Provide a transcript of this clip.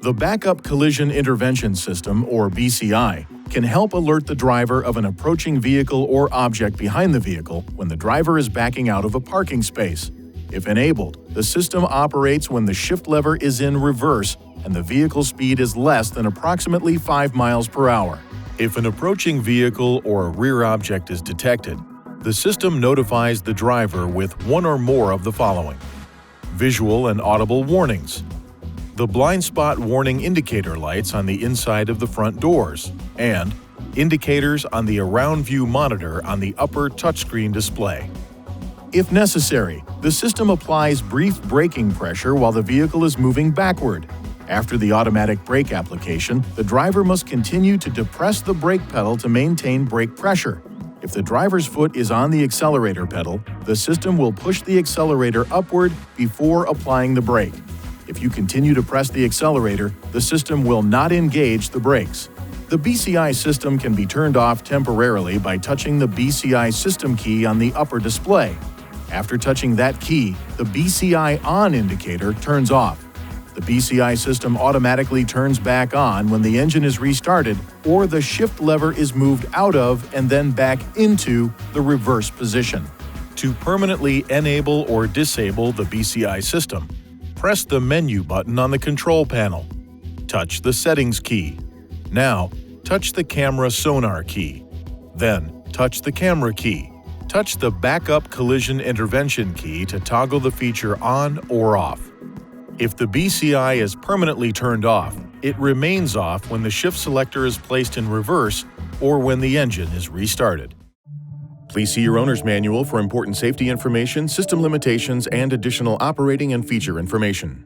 The Backup Collision Intervention System, or BCI, can help alert the driver of an approaching vehicle or object behind the vehicle when the driver is backing out of a parking space. If enabled, the system operates when the shift lever is in reverse and the vehicle speed is less than approximately 5 miles per hour. If an approaching vehicle or a rear object is detected, the system notifies the driver with one or more of the following: visual and audible warnings, the blind spot warning indicator lights on the inside of the front doors, and indicators on the AroundView Monitor on the upper touchscreen display. If necessary, the system applies brief braking pressure while the vehicle is moving backward. After the automatic brake application, the driver must continue to depress the brake pedal to maintain brake pressure. If the driver's foot is on the accelerator pedal, the system will push the accelerator upward before applying the brake. If you continue to press the accelerator, the system will not engage the brakes. The BCI system can be turned off temporarily by touching the BCI system key on the upper display. After touching that key, the BCI on indicator turns off. The BCI system automatically turns back on when the engine is restarted or the shift lever is moved out of and then back into the reverse position. To permanently enable or disable the BCI system, press the menu button on the control panel. Touch the settings key. Now, touch the camera sonar key. Then, touch the camera key. Touch the backup collision intervention key to toggle the feature on or off. If the BCI is permanently turned off, it remains off when the shift selector is placed in reverse or when the engine is restarted. Please see your owner's manual for important safety information, system limitations, and additional operating and feature information.